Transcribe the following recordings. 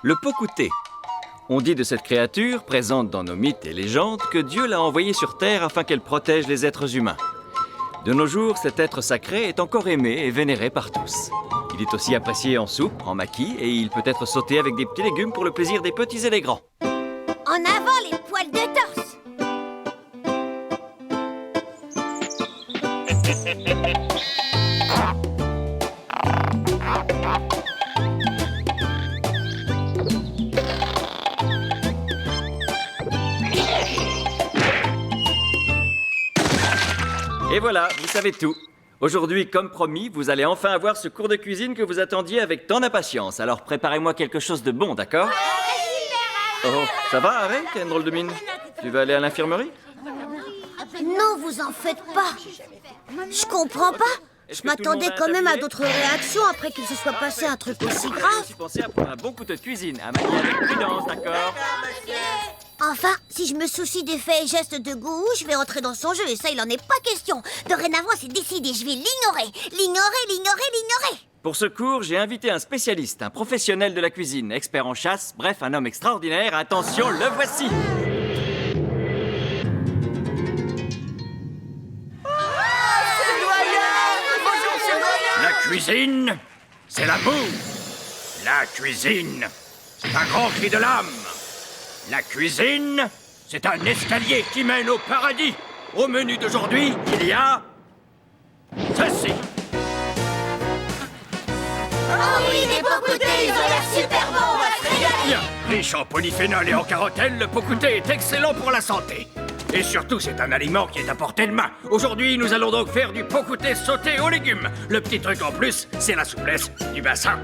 Le Pokouté. On dit de cette créature, présente dans nos mythes et légendes, que Dieu l'a envoyée sur Terre afin qu'elle protège les êtres humains. De nos jours, cet être sacré est encore aimé et vénéré par tous. Il est aussi apprécié en soupe, en maquis, et il peut être sauté avec des petits légumes pour le plaisir des petits et des grands. En avant les poils de torse! Et voilà, vous savez tout. Aujourd'hui, comme promis, vous allez enfin avoir ce cours de cuisine que vous attendiez avec tant d'impatience. Alors préparez-moi quelque chose de bon, d'accord? Oh, ça va, Harry? T'as une drôle de mine. Tu veux aller à l'infirmerie? Non, vous en faites pas. Je comprends pas. Je m'attendais quand même à d'autres réactions après qu'il se soit passé un truc aussi grave. Je pensais à prendre un bon couteau de cuisine, à manier avec prudence, d'accord? Enfin, si je me soucie des faits et gestes de Goût, je vais entrer dans son jeu et ça, il en est pas question. Dorénavant, c'est décidé, je vais l'ignorer. L'ignorer. Pour ce cours, j'ai invité un spécialiste, un professionnel de la cuisine, expert en chasse, bref, un homme extraordinaire. Attention, le voici! La cuisine, c'est l'amour. La cuisine, c'est un grand cri de l'âme. La cuisine, c'est un escalier qui mène au paradis. Au menu d'aujourd'hui, il y a... ceci. Oh oui, des Pokoutés, ils ont l'air super bons, on va se régaler. Bien, riche en polyphénol et en carotène, le Pokouté est excellent pour la santé. Et surtout, c'est un aliment qui est à portée de main. Aujourd'hui, nous allons donc faire du Pokouté sauté aux légumes. Le petit truc en plus, c'est la souplesse du bassin.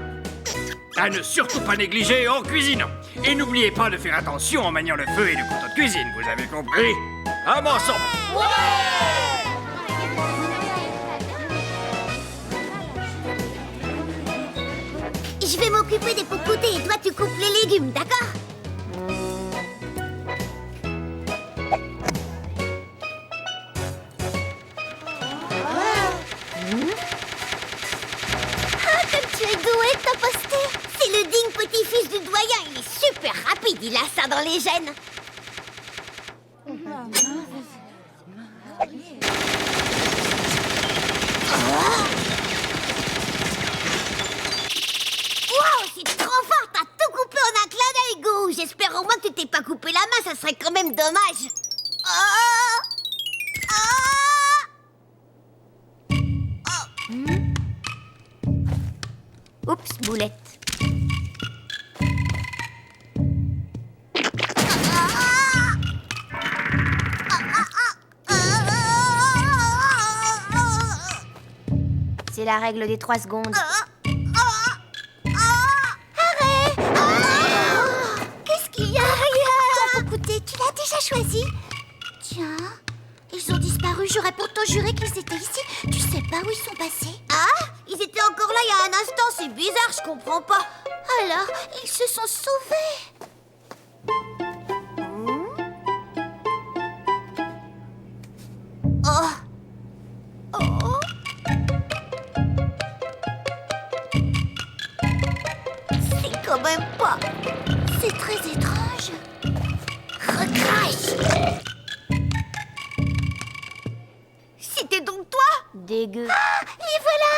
À ne surtout pas négliger en cuisinant. Et n'oubliez pas de faire attention en maniant le feu et le couteau de cuisine, vous avez compris? Avançons! Je vais m'occuper des Pokoutés et toi, tu coupes les légumes, d'accord? T'as posté. C'est le digne petit-fils du doyen. Il est super rapide. Il a ça dans les gènes. Wow, c'est trop fort. T'as tout coupé en un clin d'œil, Goût. J'espère au moins que tu t'es pas coupé la main. Ça serait quand même dommage. Oups, boulette. C'est la règle des 3 secondes. Arrête! Qu'est-ce qu'il y a? Ton Pokouté, tu l'as déjà choisi? Tiens, ils ont disparu. J'aurais pourtant juré qu'ils étaient ici. Tu sais pas où ils sont passés? Ah? Ils étaient encore là il y a un instant. C'est bizarre, je comprends pas. Alors, ils se sont sauvés. Oh. C'est quand même pas... C'est très étrange. Recrache. C'était donc toi? Dégueu. Ah, les voilà.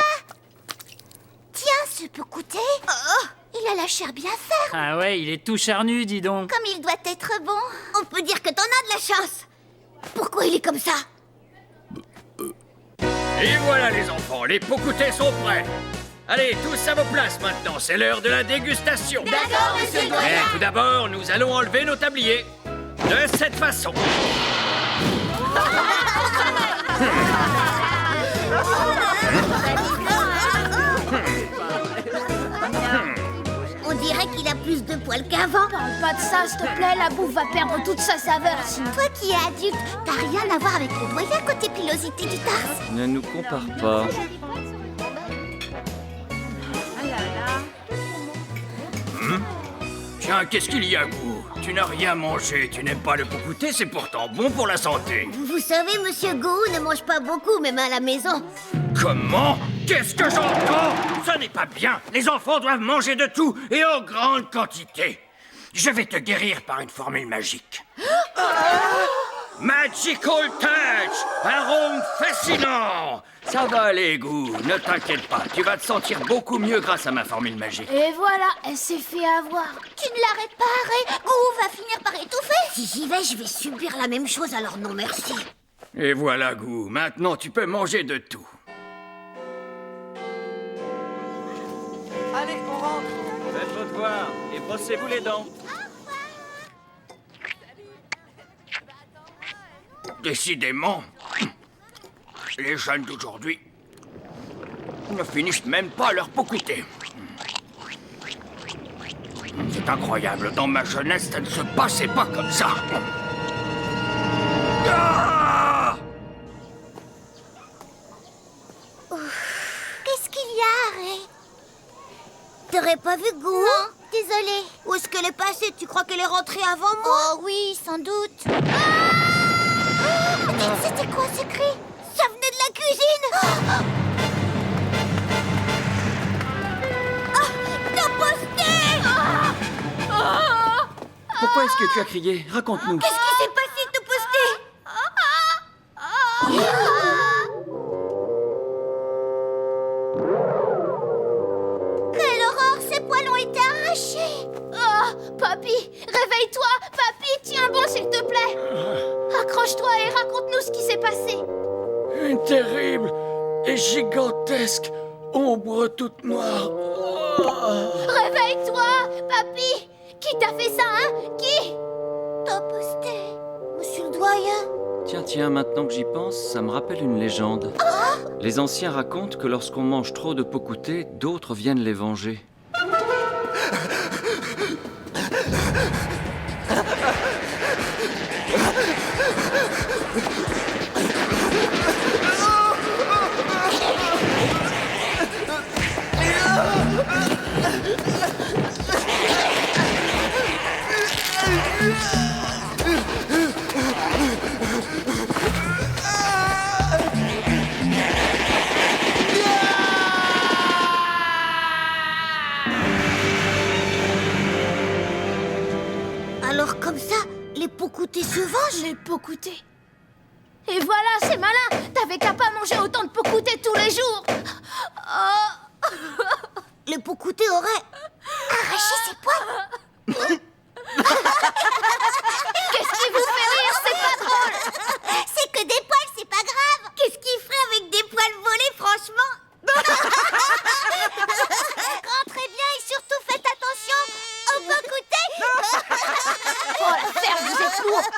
Tiens, ce Pokouté. Il a la chair bien ferme. Ah ouais, il est tout charnu, dis donc. Comme il doit être bon. On peut dire que t'en as de la chance. Pourquoi il est comme ça? Et voilà les enfants, les Pokoutés sont prêts. Allez, tous à vos places maintenant, c'est l'heure de la dégustation. D'accord, monsieur le doyen. Et tout d'abord, nous allons enlever nos tabliers. De cette façon. On dirait qu'il a plus de poils qu'avant. Parle pas de ça, s'il te plaît, la bouffe va perdre toute sa saveur sinon. Toi qui es adulte, t'as rien à voir avec le doyen côté pilosité du tarse. Ne nous compare pas. Tiens, qu'est-ce qu'il y a, Gou? Tu n'as rien mangé, tu n'aimes pas le pocouté, c'est pourtant bon pour la santé. Vous savez, Monsieur Gou ne mange pas beaucoup, même à la maison. Comment? Qu'est-ce que j'entends? Ça n'est pas bien. Les enfants doivent manger de tout et en grande quantité. Je vais te guérir par une formule magique. Magical Touch! Arôme fascinant! Ça va aller, Gou, ne t'inquiète pas. Tu vas te sentir beaucoup mieux grâce à ma formule magique. Et voilà, elle s'est fait avoir. Tu ne l'arrêtes pas, Harry. Gou va finir par étouffer. Si j'y vais, je vais subir la même chose, alors non merci. Et voilà, Gou, maintenant tu peux manger de tout. Allez, on rentre. Faites votre devoir et brossez-vous les dents. Décidément, les jeunes d'aujourd'hui ne finissent même pas leur pocouté. C'est incroyable, dans ma jeunesse, ça ne se passait pas comme ça. Ah! Qu'est-ce qu'il y a, Harry? T'aurais pas vu Gou? Non, désolée. Où est-ce qu'elle est passée? Tu crois qu'elle est rentrée avant moi? Oh oui, sans doute. C'était quoi ce cri? Ça venait de la cuisine. T'as posté. Pourquoi est-ce que tu as crié? Raconte-nous. Qu'est-ce qui s'est passé, T'as Quelle horreur, ces poils ont été arrachés. Oh, papy, réveille-toi. Papy, tiens bon, s'il te plaît. Accroche-toi et raconte-nous ce qui s'est passé. Une terrible et gigantesque ombre toute noire. Réveille-toi, papy. Qui t'a fait ça, hein? Qui? T'as posté, monsieur le doyen. Tiens, maintenant que j'y pense, ça me rappelle une légende. Les anciens racontent que lorsqu'on mange trop de pocouté, d'autres viennent les venger. Alors comme ça, les pocoutés se vengent? Les pocoutés. Et voilà, c'est malin. T'avais qu'à pas manger autant de pocoutés tous les jours. Oh. Les pocoutés auraient arraché ses poils. Qu'est-ce qui vous fait rire? C'est pas drôle. C'est que des poils, c'est pas grave. Qu'est-ce qu'il ferait avec des poils volés, franchement? Rentrez bien et surtout faites attention aux pocoutés. Oh, la ferme, vous êtes lourd.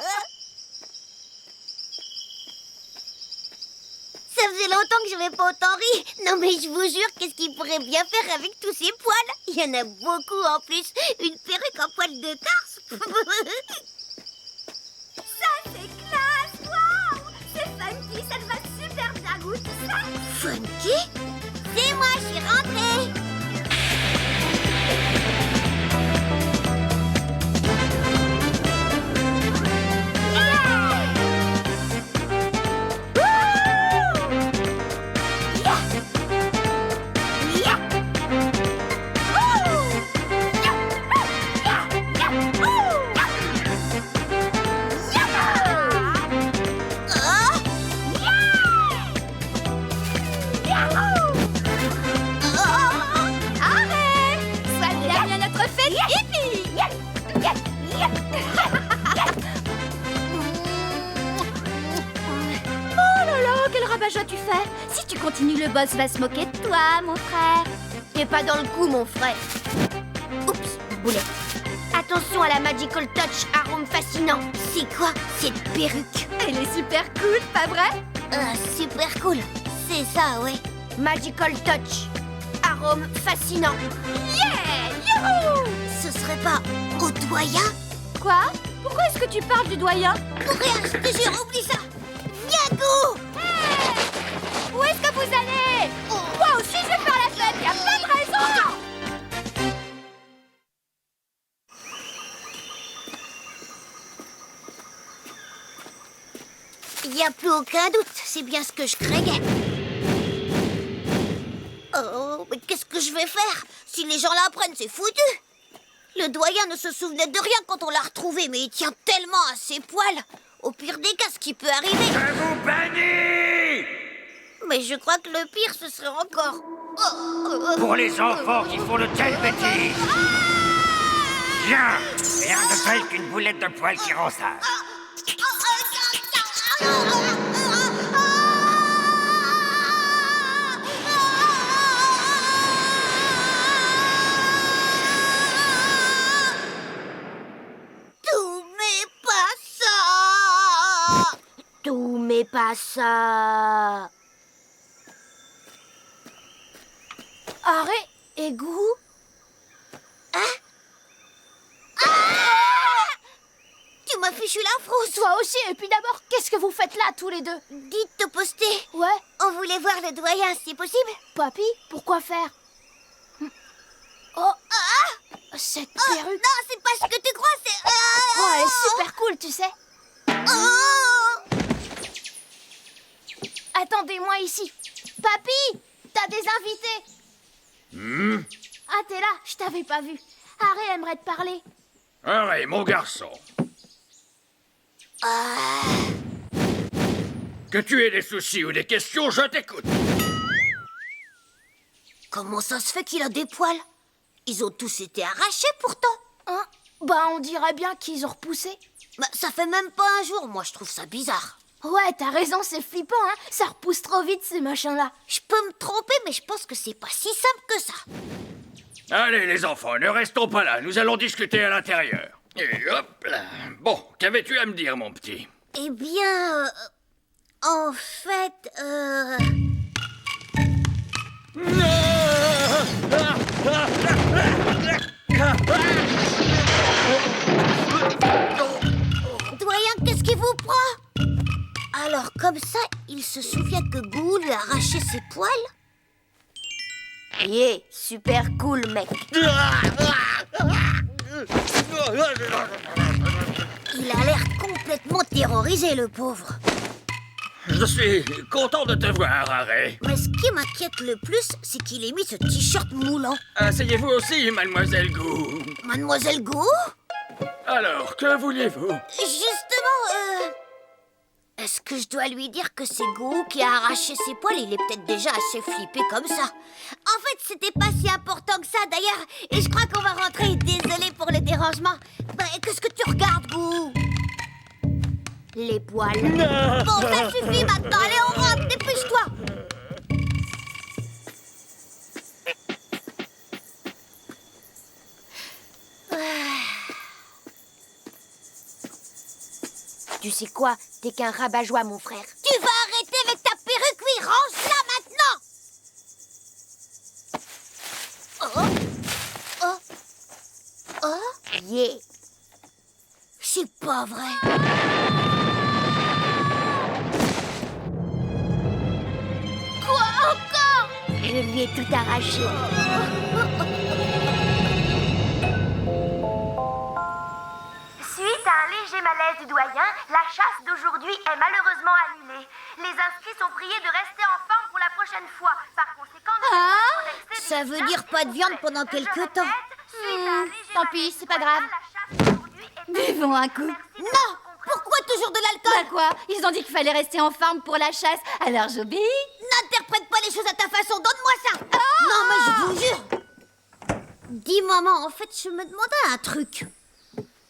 Ça faisait longtemps que je n'avais pas autant ri. Non mais je vous jure, qu'est-ce qu'il pourrait bien faire avec tous ces poils? Il y en a beaucoup en plus. Une perruque en poils de tarse. Ça c'est classe. Waouh, c'est funky, ça te va super bien, Gou, tout ça. Funky? C'est moi, je suis rentrée. Tu fais? Si tu continues, le boss va se moquer de toi, mon frère. T'es pas dans le coup, mon frère. Oups, boulet. Attention à la Magical Touch, arôme fascinant. C'est quoi cette perruque? Elle est super cool, pas vrai? Super cool. C'est ça, ouais. Magical Touch, arôme fascinant. Yeah! Youhou! Ce serait pas au doyen? Quoi? Pourquoi est-ce que tu parles du doyen? Rien, je te jure, oublie ça. Viens, Gou! Hey! Où est-ce que vous allez? Moi aussi je vais faire la fête, y a pas de raison! Il n'y a plus aucun doute, c'est bien ce que je craignais. Oh, mais qu'est-ce que je vais faire? Si les gens l'apprennent, c'est foutu. Le doyen ne se souvenait de rien quand on l'a retrouvé, mais il tient tellement à ses poils. Au pire des cas, ce qui peut arriver... Je vous bannis! Mais je crois que le pire, ce serait encore... Pour les enfants qui font de telles bêtises! Viens! Rien de tel qu'une boulette de poil qui ronçage. Tout mais pas ça. Arrête et Gou? Tu m'as fichu la frousse. Toi aussi, et puis d'abord, qu'est-ce que vous faites là, tous les deux? Dites de poster. Ouais, On voulait voir le doyen, c'est possible? papy, pourquoi faire? Oh, cette perruque. Non, c'est pas ce que tu crois, c'est... Oh, elle est super cool, tu sais. Oh. Attendez-moi ici. Papy, t'as des invités. Ah, t'es là, je t'avais pas vu. Harry aimerait te parler. Allez, mon garçon. Que tu aies des soucis ou des questions, je t'écoute. Comment ça se fait qu'il a des poils? Ils ont tous été arrachés pourtant. Hein? Bah, on dirait bien qu'ils ont repoussé. Bah, ça fait même pas un jour, moi je trouve ça bizarre. Ouais, t'as raison, c'est flippant, hein. Ça repousse trop vite, ces machins-là. Je peux me tromper, mais je pense que c'est pas si simple que ça. Allez, les enfants, ne restons pas là. Nous allons discuter à l'intérieur. Et hop là. Bon, qu'avais-tu à me dire, mon petit? Eh bien, en fait, doyen, qu'est-ce qui vous prend? Alors, comme ça, il se souvient que Gou lui a arraché ses poils? Yeah, super cool, mec. Il a l'air complètement terrorisé, le pauvre. Je suis content de te voir, Harry. Mais ce qui m'inquiète le plus, c'est qu'il ait mis ce t-shirt moulant. Asseyez-vous aussi, mademoiselle Gou. Mademoiselle Gou? Alors, que vouliez-vous? Justement, est-ce que je dois lui dire que c'est Gou qui a arraché ses poils? Il est peut-être déjà assez flippé comme ça. En fait, c'était pas si important que ça, d'ailleurs. Et je crois qu'on va rentrer. Désolée pour le dérangement. Bah, qu'est-ce que tu regardes, Gou? Les poils. Bon, ça suffit maintenant. Allez, on rentre. Dépêche-toi. Tu sais quoi? T'es qu'un rabat-joie, mon frère. Tu vas arrêter avec ta perruque, oui. Range-la maintenant. Oh. Yeah. C'est pas vrai. Quoi encore? Je lui ai tout arraché. Suite à un léger malaise du doyen, la chasse d'aujourd'hui est malheureusement annulée. Les inscrits sont priés de rester en forme pour la prochaine fois. Par conséquent, Ça veut dire pas de viande pendant quelques temps. Tant pis, c'est pas grave. Buvons un coup. Non. Pourquoi toujours de l'alcool? Bah quoi? Ils ont dit qu'il fallait rester en forme pour la chasse, alors j'obéis. N'interprète pas les choses à ta façon. Donne-moi ça. Non, mais je vous jure. Dis, maman, en fait, je me demandais un truc.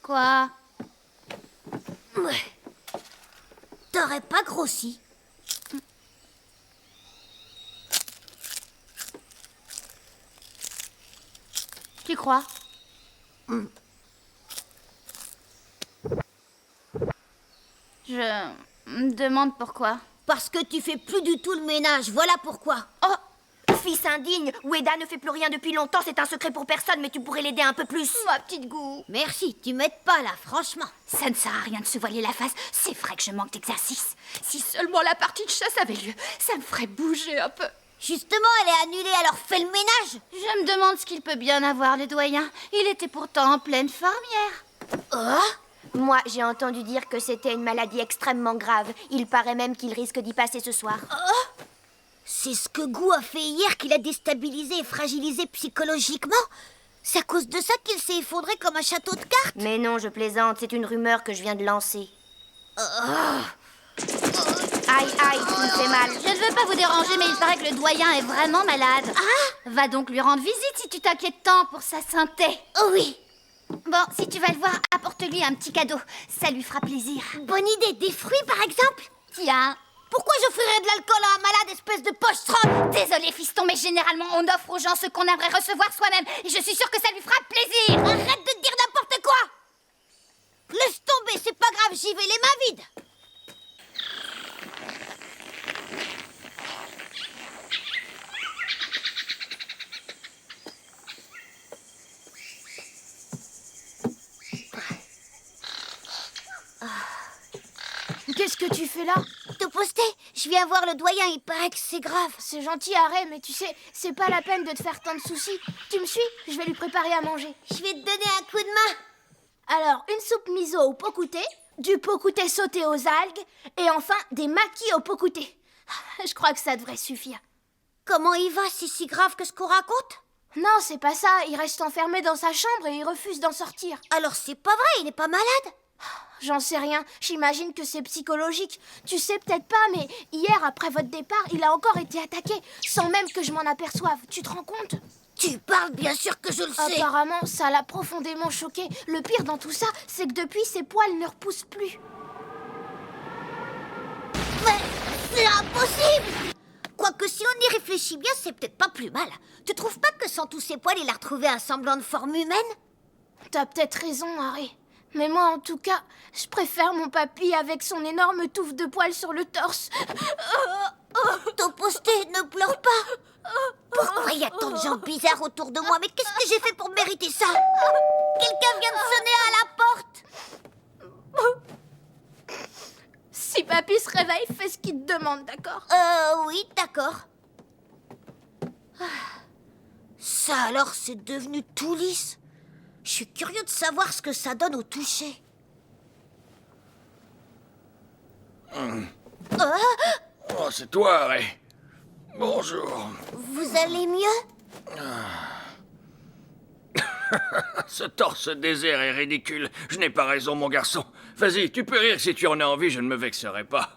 Quoi? Ouais. T'aurais pas grossi? Tu crois? Je me demande pourquoi. Parce que tu fais plus du tout le ménage, voilà pourquoi. Oh, Fils indigne, Ueda ne fait plus rien depuis longtemps, c'est un secret pour personne, mais tu pourrais l'aider un peu plus. Ma petite Gou. Merci, tu m'aides pas là, franchement. Ça ne sert à rien de se voiler la face. C'est vrai que je manque d'exercice. Si seulement la partie de chasse avait lieu, ça me ferait bouger un peu. Justement, elle est annulée, alors fais le ménage. Je me demande ce qu'il peut bien avoir, le doyen. Il était pourtant en pleine forme hier. Moi, j'ai entendu dire que c'était une maladie extrêmement grave. Il paraît même qu'il risque d'y passer ce soir. C'est ce que Gou a fait hier qui l'a déstabilisé et fragilisé psychologiquement. C'est à cause de ça qu'il s'est effondré comme un château de cartes. Mais non, je plaisante, c'est une rumeur que je viens de lancer. Aïe, aïe, tu me fais mal. Je ne veux pas vous déranger, mais il paraît que le doyen est vraiment malade. Ah! Va donc lui rendre visite si tu t'inquiètes tant pour sa santé. Oh oui. Bon, si tu vas le voir, apporte-lui un petit cadeau. Ça lui fera plaisir. Bonne idée, des fruits par exemple. Tiens. Pourquoi j'offrirais de l'alcool à un malade, espèce de poche-trompe? Désolé, fiston, mais généralement, on offre aux gens ce qu'on aimerait recevoir soi-même. Et je suis sûre que ça lui fera plaisir. Arrête de dire n'importe quoi. Laisse tomber, c'est pas grave, j'y vais les mains vides. Qu'est-ce que tu fais là? Te poster, je viens voir le doyen, il paraît que c'est grave. C'est gentil, Harry, mais tu sais, c'est pas la peine de te faire tant de soucis. Tu me suis? Je vais lui préparer à manger. Je vais te donner un coup de main. Alors, une soupe miso au pokouté, du pokouté sauté aux algues, et enfin des makis au pokouté. Je crois que ça devrait suffire. Comment il va? C'est si grave que ce qu'on raconte? Non, c'est pas ça. Il reste enfermé dans sa chambre et il refuse d'en sortir. Alors c'est pas vrai, il n'est pas malade? J'en sais rien. J'imagine que c'est psychologique. Tu sais peut-être pas, mais hier, après votre départ, il a encore été attaqué, sans même que je m'en aperçoive. Tu te rends compte? Tu parles, bien sûr que je le sais. Apparemment, ça l'a profondément choqué. Le pire dans tout ça, c'est que depuis, ses poils ne repoussent plus. Mais c'est impossible! Quoique si on y réfléchit bien, c'est peut-être pas plus mal. Tu trouves pas que sans tous ces poils, il a retrouvé un semblant de forme humaine? T'as peut-être raison, Harry. Mais moi, en tout cas, je préfère mon papy avec son énorme touffe de poils sur le torse. Ton posté, ne pleure pas. Pourquoi il y a tant de gens bizarres autour de moi? Mais qu'est-ce que j'ai fait pour mériter ça? Quelqu'un vient de sonner à la porte. Si papy se réveille, fais ce qu'il te demande, d'accord? Oui, d'accord. Ça alors, c'est devenu tout lisse. Je suis curieux de savoir ce que ça donne au toucher. Oh, c'est toi, Harry. Bonjour. Vous allez mieux? Ce torse désert est ridicule. Je n'ai pas raison, mon garçon. Vas-y, tu peux rire si tu en as envie, je ne me vexerai pas.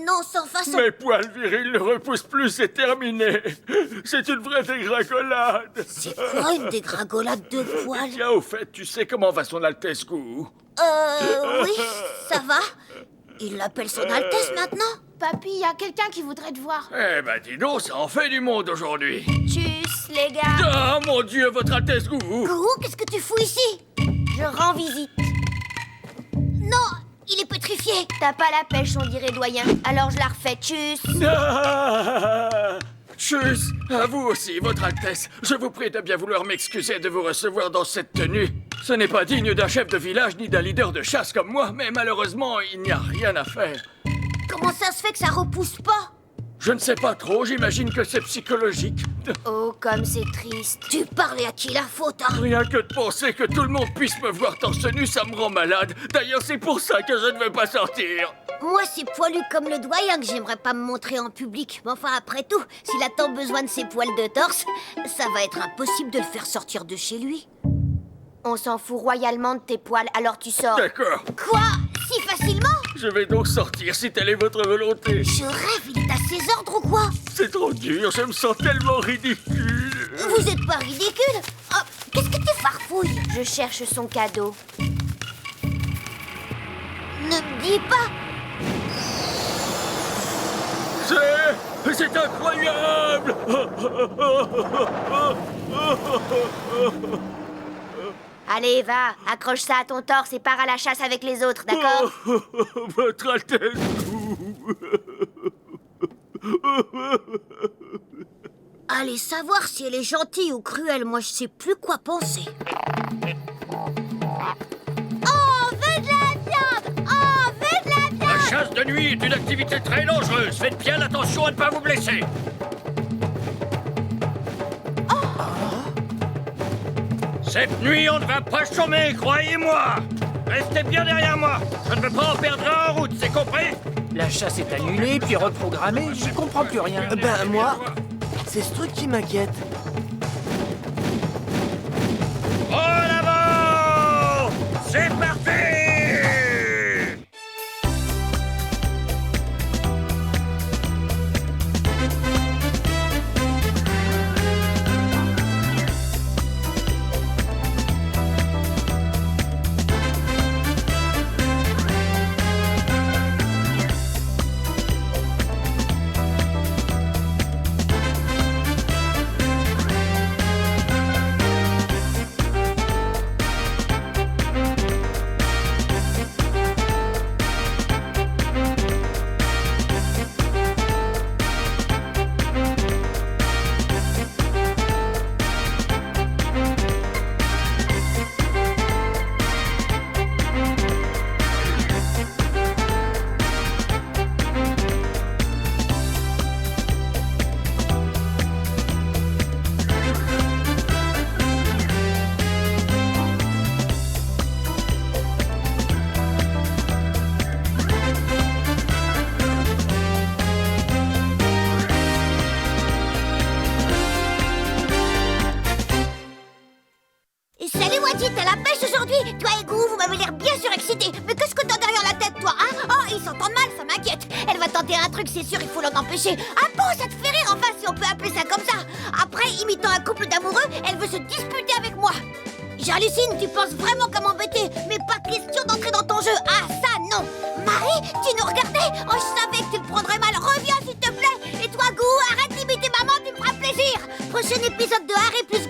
Non, sans façon. Mes poils virils ne repoussent plus, c'est terminé. C'est une vraie dégringolade. C'est quoi une dégringolade de poils? Tiens, au fait, tu sais comment va son Altesse Gou? Oui, ça va. Il l'appelle son Altesse maintenant? Papy, il y a quelqu'un qui voudrait te voir. Eh ben, dis donc, ça en fait du monde aujourd'hui. Tchuss, les gars. Ah, mon Dieu, votre Altesse Gou! Gou, qu'est-ce que tu fous ici? Je rends visite. Non, il est pétrifié. T'as pas la pêche, on dirait doyen. Alors je la refais. Tchuss. Ah, Tchuss, à vous aussi, votre Altesse. Je vous prie de bien vouloir m'excuser de vous recevoir dans cette tenue. Ce n'est pas digne d'un chef de village ni d'un leader de chasse comme moi, mais malheureusement, il n'y a rien à faire. Comment ça se fait que ça repousse pas? Je ne sais pas trop, j'imagine que c'est psychologique. Oh, comme c'est triste. Tu parles et à qui la faute, hein? Rien que de penser que tout le monde puisse me voir torse nu, ça me rend malade. D'ailleurs, c'est pour ça que je ne veux pas sortir. Moi, c'est poilu comme le doyen que j'aimerais pas me montrer en public. Mais enfin, après tout, s'il a tant besoin de ses poils de torse, ça va être impossible de le faire sortir de chez lui. On s'en fout royalement de tes poils, alors tu sors. D'accord, Quoi? Si facilement? je vais donc sortir si telle est votre volonté. Je rêve, il est à ses ordres ou quoi? c'est trop dur, je me sens tellement ridicule. Vous êtes pas ridicule? Oh, qu'est-ce que tu farfouilles? Je cherche son cadeau. Ne me dis pas! C'est incroyable. Allez, va, accroche ça à ton torse et pars à la chasse avec les autres, d'accord? Votre Altesse Gou. Allez. Allez savoir si elle est gentille ou cruelle, moi je sais plus quoi penser. Oh, on veut de la viande! Oh, on veut de la viande! La chasse de nuit est une activité très dangereuse. Faites bien attention à ne pas vous blesser. Cette nuit, on ne va pas chômer, croyez-moi. Restez bien derrière moi. Je ne veux pas en perdre un en route, c'est compris? La chasse est annulée, puis reprogrammée, j'y comprends plus rien. Ben, moi, c'est ce truc qui m'inquiète. En avant! C'est parti! Salut Wadid, t'as la pêche aujourd'hui? Toi et Gou, vous m'avez l'air bien surexcités. Mais qu'est-ce que t'as derrière la tête, toi, hein? Oh, ils s'entendent mal, ça m'inquiète. Elle va tenter un truc, c'est sûr, il faut l'en empêcher. Ah bon, ça te fait rire, enfin, si on peut appeler ça comme ça. Après, imitant un couple d'amoureux, elle veut se disputer avec moi. J'hallucine, tu penses vraiment qu'à m'embêter. Mais pas question d'entrer dans ton jeu. Ah, ça, non. Marie, tu nous regardais? Oh, je savais que tu le prendrais mal. Reviens, s'il te plaît. Et toi, Gou, arrête d'imiter maman, tu me feras plaisir. Prochain épisode de Harry plus